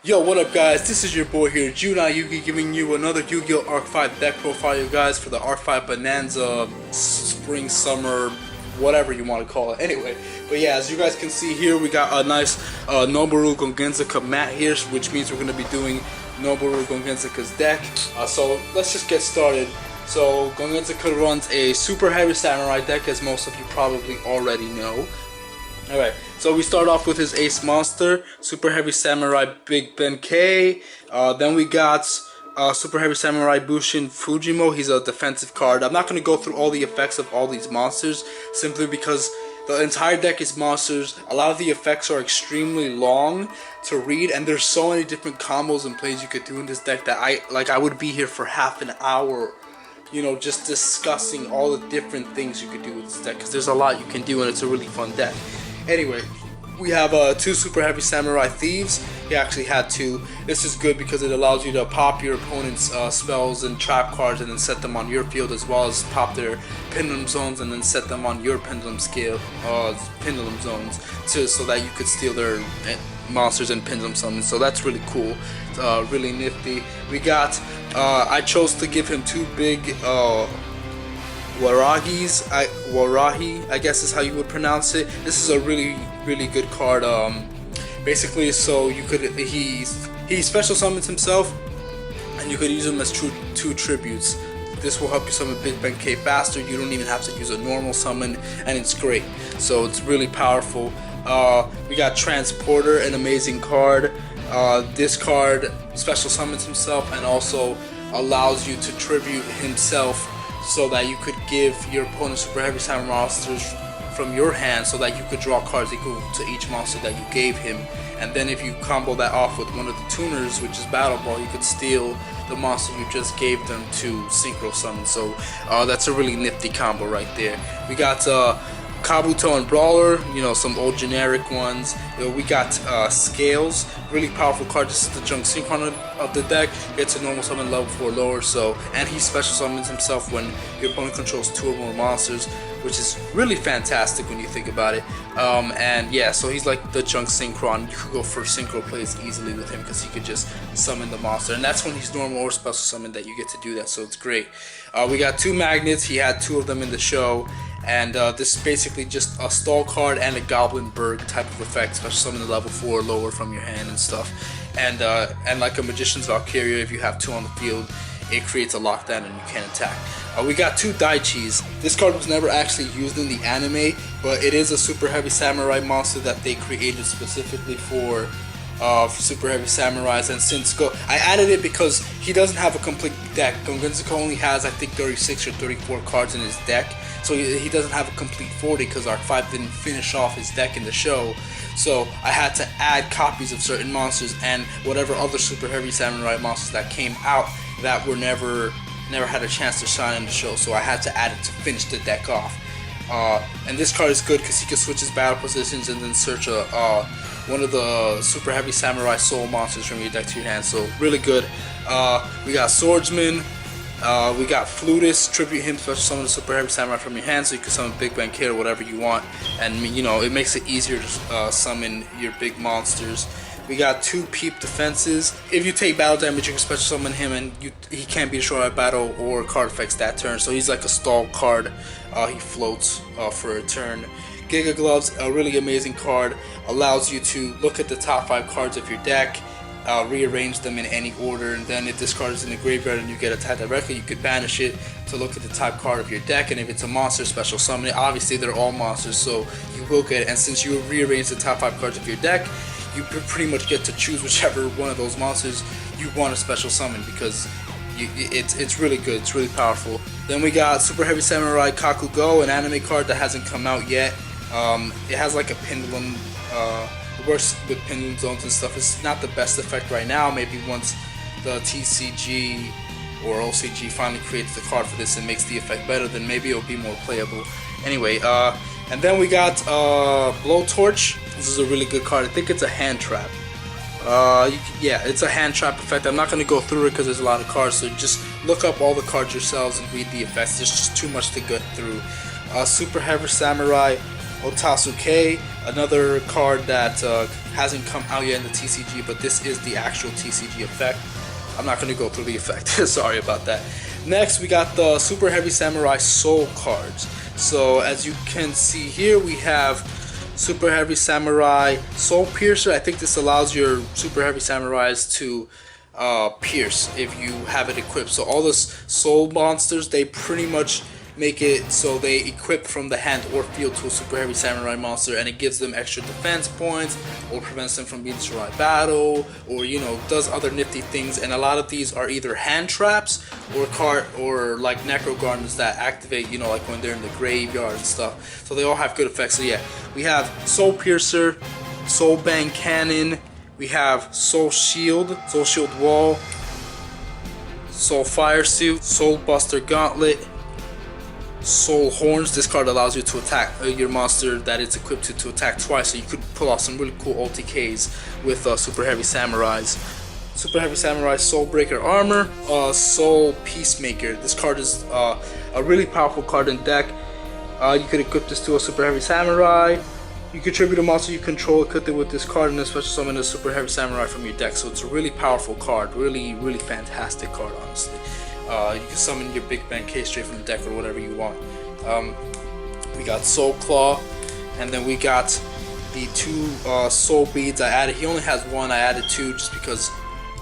Yo, what up guys, this is your boy here, Judai Yuki, giving you another Yu-Gi-Oh! Arc 5 deck profile, you guys, for the Arc 5 Bonanza, spring, summer, whatever you want to call it. Anyway, but yeah, as you guys can see here, we got a nice Noboru Gongenzaka mat here, which means we're going to be doing Noboru Gongenzaka's deck. So let's just get started. So Gongenzaka runs a Superheavy Samurai deck, as most of you probably already know. Alright, so we start off with his ace monster, Superheavy Samurai Big Ben K. Then we got Superheavy Samurai Bushin Fujimo. He's a defensive card. I'm not going to go through all the effects of all these monsters, simply because the entire deck is monsters. A lot of the effects are extremely long to read, and there's so many different combos and plays you could do in this deck that I would be here for half an hour, you know, just discussing all the different things you could do with this deck, because there's a lot you can do and it's a really fun deck. Anyway, we have two Superheavy Samurai Thieves. He actually had two. This is good because it allows you to pop your opponent's spells and trap cards and then set them on your field, as well as pop their pendulum zones and then set them on your pendulum scale, pendulum zones, so that you could steal their monsters and pendulum summons. So that's really cool, really nifty. We got, I chose to give him two big Warahi, I guess is how you would pronounce it. This is a really good card. Basically, so you could he special summons himself, and you could use him as two tributes. This will help you summon Big Ben K faster. You don't even have to use a normal summon, and it's great. So it's really powerful. We got Transporter, an amazing card. This card special summons himself and also allows you to tribute himself, so that you could give your opponent Superheavy Samurai monsters from your hand, so that you could draw cards equal to each monster that you gave him. And then if you combo that off with one of the tuners, which is Battle Ball, you could steal the monster you just gave them to synchro summon. So that's a really nifty combo right there. We got Kabuto and Brawler, you know, some old generic ones. We got Scales, really powerful card. This is the junk synchron of the deck. It's a normal summon level 4 lower, so, and he special summons himself when your opponent controls 2 or more monsters, which is really fantastic when you think about it. And yeah, so he's like the junk synchron. You could go for synchro plays easily with him because he could just summon the monster, and that's when he's normal or special summon that you get to do that, so it's great. We got two magnets. He had two of them in the show. And this is basically just a stall card and a Goblin Berg type of effect, especially summon the level 4 or lower from your hand and stuff. And like a Magician's Valkyria, if you have two on the field, it creates a lockdown and you can't attack. We got two Daichis. This card was never actually used in the anime, but it is a Superheavy Samurai monster that they created specifically for Superheavy Samurais. And since I added it because he doesn't have a complete deck. Gongenzaka only has, I think, 36 or 34 cards in his deck, so he doesn't have a complete 40 because Arc 5 didn't finish off his deck in the show. So I had to add copies of certain monsters and whatever other Superheavy Samurai monsters that came out that were never had a chance to shine in the show. So I had to add it to finish the deck off. And this card is good because he can switch his battle positions and then search one of the Superheavy Samurai soul monsters from your deck to your hand. So really good. We got Swordsman. We got Flutist, tribute him, special summon the Superheavy Samurai from your hand, so you can summon Big Ben K or whatever you want, and you know, it makes it easier to summon your big monsters. We got two Peep defenses. If you take battle damage, you can special summon him, and he can't be destroyed by battle or card effects that turn, so he's like a stall card. He floats for a turn. Giggle Gloves, a really amazing card, allows you to look at the top 5 cards of your deck, rearrange them in any order, and then if this card is in the graveyard and you get attacked directly, you could banish it to look at the top card of your deck, and if it's a monster, special summon it. Obviously they're all monsters, so you will get it, and since you rearrange the top 5 cards of your deck, you pretty much get to choose whichever one of those monsters you want to special summon, because it's really good, it's really powerful. Then we got Superheavy Samurai Kakugo, an anime card that hasn't come out yet. It has like a pendulum, works with pendulum zones and stuff. It's not the best effect right now. Maybe once the TCG or OCG finally creates the card for this and makes the effect better, then maybe it'll be more playable. Anyway, and then we got Blowtorch. This is a really good card. I think it's a hand trap. Yeah, it's a hand trap effect. I'm not going to go through it because there's a lot of cards, so just look up all the cards yourselves and read the effects. There's just too much to get through. Superheavy Samurai Otasuke, another card that hasn't come out yet in the TCG, but this is the actual TCG effect. I'm not going to go through the effect, sorry about that. Next, we got the Super Heavy Samurai Soul cards. So as you can see here, we have Super Heavy Samurai Soul Piercer. I think this allows your Super Heavy Samurais to pierce if you have it equipped. So all the soul monsters, they pretty much make it so they equip from the hand or field to a Super Heavy Samurai monster, and it gives them extra defense points or prevents them from being destroyed by battle, or does other nifty things. And a lot of these are either hand traps or like Necro Gardens that activate like when they're in the graveyard and stuff. So they all have good effects. So yeah, we have Soul Piercer, Soul Bang Cannon, we have Soul Shield Wall, Soul Fire Suit, Soul Buster Gauntlet, Soul Horns. This card allows you to attack your monster that it's equipped to attack twice, so you could pull off some really cool OTKs with Super Heavy Samurais. Super Heavy Samurai Soul Breaker Armor, Soul Peacemaker. This card is a really powerful card in deck. You could equip this to a Super Heavy Samurai. You contribute a monster you control, equip it with this card, and then special summon a Super Heavy Samurai from your deck. So it's a really powerful card, really fantastic card, honestly. You can summon your Big Bang K straight from the deck or whatever you want. We got Soul Claw, and then we got the two Soul Beads I added. He only has one, I added two just because,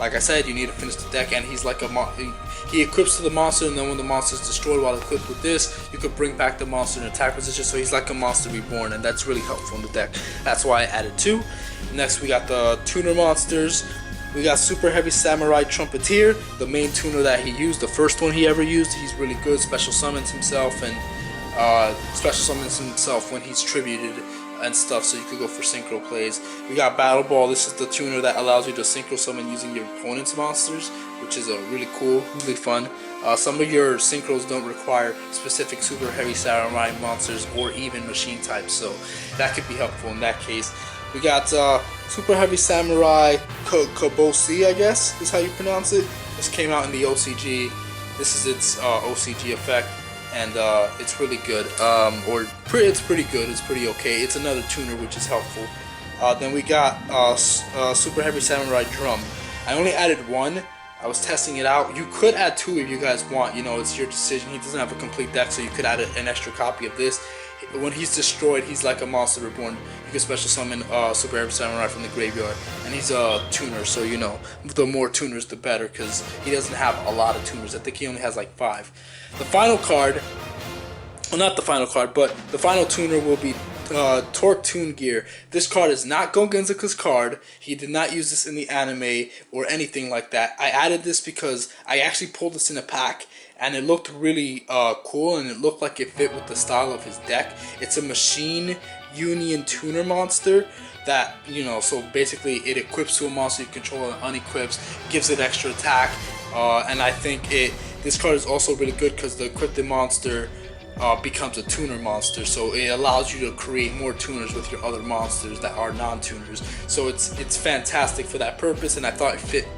like I said, you need to finish the deck, and he's like he equips to the monster, and then when the monster is destroyed while equipped with this, you could bring back the monster in attack position, so he's like a monster reborn, and that's really helpful in the deck. That's why I added two. Next, we got the tuner monsters. We got Super Heavy Samurai Trumpeteer, the main tuner that he used, the first one he ever used. He's really good, special summons himself, and special summons himself when he's tributed and stuff, so you could go for synchro plays. We got Battle Ball. This is the tuner that allows you to synchro summon using your opponent's monsters, which is really cool, really fun. Some of your synchros don't require specific Super Heavy Samurai monsters or even machine types, so that could be helpful in that case. We got Super Heavy Samurai Kobosi, I guess is how you pronounce it. This came out in the OCG. This is its OCG effect, and it's really good. It's pretty good. It's pretty okay. It's another tuner, which is helpful. Then we got Super Heavy Samurai Drum. I only added one. I was testing it out. You could add two if you guys want. It's your decision. He doesn't have a complete deck, so you could add an extra copy of this. When he's destroyed, he's like a monster reborn. You can special summon Super Heavy Samurai from the graveyard, and he's a tuner, so the more tuners the better, because he doesn't have a lot of tuners. I think he only has like 5. The final card, well, not the final card, but the final tuner will be Torque Tune Gear. This card is not Gongenzaka's card. He did not use this in the anime or anything like that. I added this because I actually pulled this in a pack, and it looked really cool, and it looked like it fit with the style of his deck. It's a Machine Union Tuner monster that, so basically it equips to a monster you control and unequips, gives it extra attack, and I think this card is also really good because the equipped monster becomes a tuner monster, so it allows you to create more tuners with your other monsters that are non-tuners. So it's fantastic for that purpose, and I thought it fit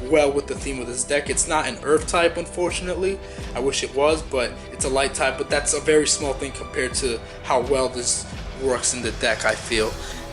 well with the theme of this deck. It's not an earth type, unfortunately. I wish it was, but it's a light type, but that's a very small thing compared to how well this works in the deck, I feel.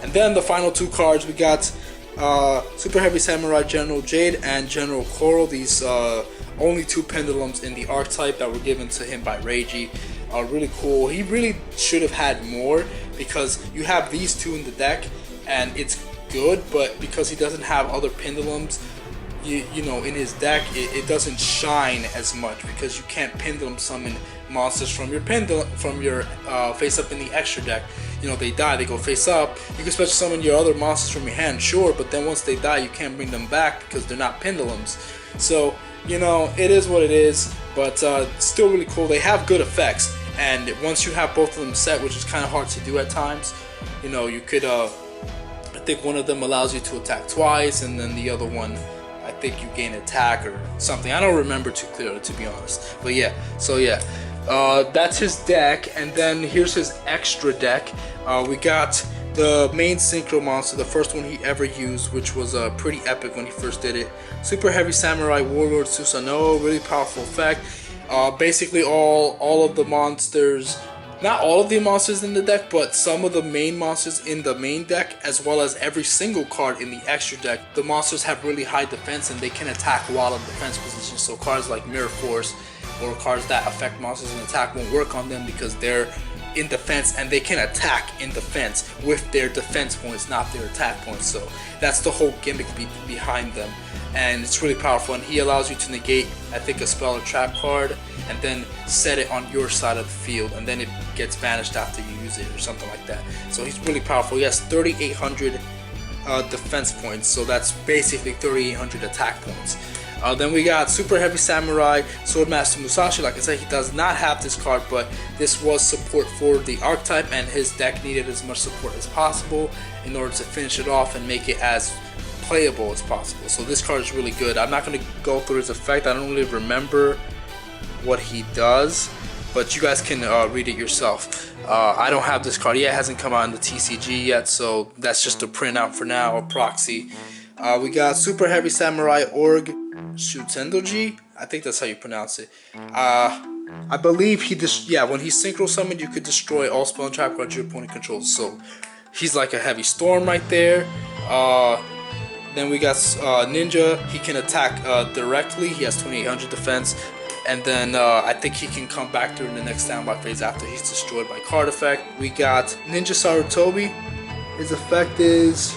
And then the final two cards, we got Super Heavy Samurai General Jade and General Coral. These only 2 pendulums in the archetype that were given to him by Reiji. Really cool. He really should have had more, because you have these 2 in the deck and it's good, but because he doesn't have other pendulums, in his deck, it doesn't shine as much, because you can't pendulum summon monsters from your face up in the extra deck. They die, they go face up. You can special summon your other monsters from your hand, sure, but then once they die, you can't bring them back because they're not pendulums. So it is what it is, but still really cool. They have good effects, and once you have both of them set, which is kind of hard to do at times, you could I think one of them allows you to attack twice, and then the other one, I think you gain attack or something. I don't remember too clearly, to be honest. But yeah, so yeah, that's his deck. And then here's his extra deck. We got the main synchro monster, the first one he ever used, which was pretty epic when he first did it. Super Heavy Samurai Warlord Susanoo, really powerful effect. Basically all of the monsters not all of the monsters in the deck, but some of the main monsters in the main deck, as well as every single card in the extra deck. The monsters have really high defense and they can attack while in defense position. So cards like Mirror Force or cards that affect monsters in attack won't work on them because they're in defense and they can attack in defense with their defense points, not their attack points. So that's the whole gimmick behind them, and it's really powerful. And he allows you to negate, I think, a spell or trap card and then set it on your side of the field, and then it gets vanished after you use it or something like that. So he's really powerful. He has 3,800 defense points, so that's basically 3,800 attack points. Then we got Superheavy Samurai, Swordmaster Musashi. Like I said, he does not have this card, but this was support for the archetype, and his deck needed as much support as possible in order to finish it off and make it as playable as possible. So this card is really good. I'm not going to go through his effect. I don't really remember what he does, but you guys can read it yourself. I don't have this card yet. It hasn't come out in the TCG yet, so that's just a printout for now, a proxy. We got Superheavy Samurai Org Shutendoji. I think that's how you pronounce it. I believe when he's synchro summoned, you could destroy all spell and trap cards your opponent controls. So he's like a heavy storm right there. Then we got Ninja. He can attack directly. He has 2,800 defense. And then I think he can come back during the next standby phase after he's destroyed by card effect. We got Ninja Sarutobi. His effect is,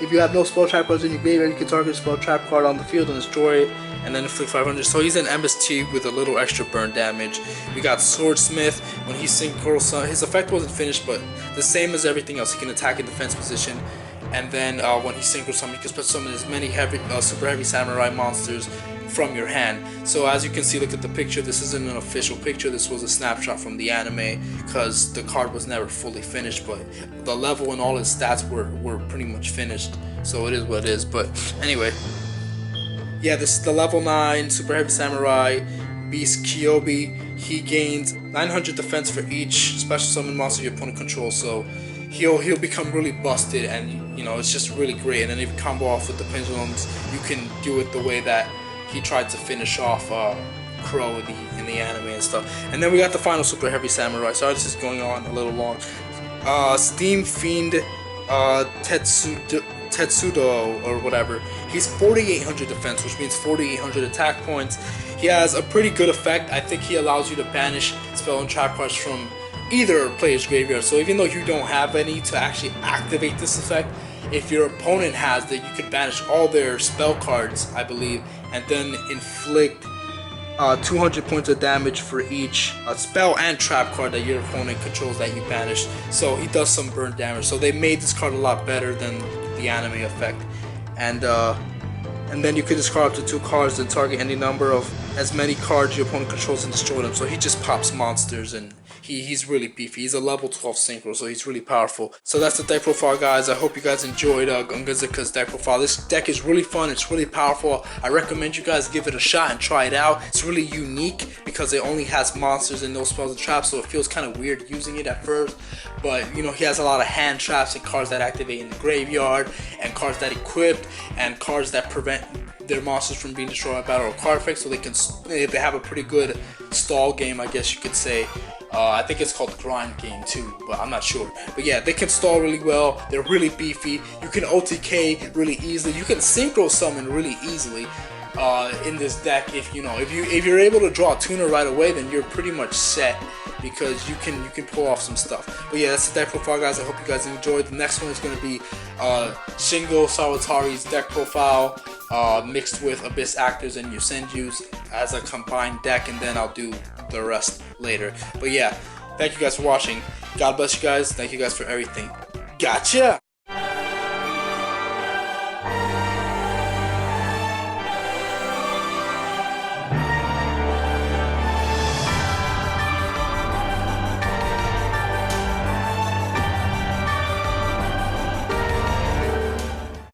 if you have no spell trap cards in your graveyard, you can target a spell trap card on the field and destroy it, and then inflict 500. So he's an MST with a little extra burn damage. We got Swordsmith. When he synchro summons, his effect wasn't finished, but the same as everything else. He can attack in defense position, and then when he synchro summons, he can special summon as many super heavy samurai monsters from your hand. So as you can see, look at the picture. This isn't an official picture. This was a snapshot from the anime because the card was never fully finished, but the level and all his stats were pretty much finished. So it is what it is. But anyway, yeah, this is the level 9 Super Heavy Samurai Beast Kyobi. He gains 900 defense for each special summon monster your opponent controls. So he'll become really busted, and you know, it's just really great. And then if you combo off with the pendulums, you can do it the way that he tried to finish off Crow in the anime and stuff. And then we got the final Super Heavy Samurai. Sorry, this is going on a little long. Steam Fiend Tetsudo or whatever. He's 4,800 defense, which means 4,800 attack points. He has a pretty good effect. I think he allows you to banish spell and trap cards from either player's graveyard. So even though you don't have any to actually activate this effect, if your opponent has that, you could banish all their spell cards, I believe, and then inflict 200 points of damage for each spell and trap card that your opponent controls that you banished. So he does some burn damage. So they made this card a lot better than the anime effect. And then you could discard up to 2 cards and target any number of as many cards your opponent controls and destroy them. So he just pops monsters, and he's really beefy. He's a level 12 synchro, so he's really powerful. So that's the deck profile, guys. I hope you guys enjoyed Gongenzaka's deck profile. This deck is really fun. It's really powerful. I recommend you guys give it a shot and try it out. It's really unique because it only has monsters and no spells and traps, so it feels kind of weird using it at first. But you know, he has a lot of hand traps and cards that activate in the graveyard, and cards that equip, and cards that prevent their monsters from being destroyed by battle or card effects. So they have a pretty good stall game, I guess you could say. I think it's called grind game too, but I'm not sure. But yeah, they can stall really well. They're really beefy. You can OTK really easily. You can synchro summon really easily in this deck. If you're able to draw a tuner right away, then you're pretty much set, because you can pull off some stuff. But yeah, that's the deck profile, guys. I hope you guys enjoyed. The next one is going to be Shingo Sawatari's deck profile mixed with Abyss Actors and Yosenju's as a combined deck, and then I'll do the rest later. But yeah, thank you guys for watching. God bless you guys. Thank you guys for everything. Gotcha!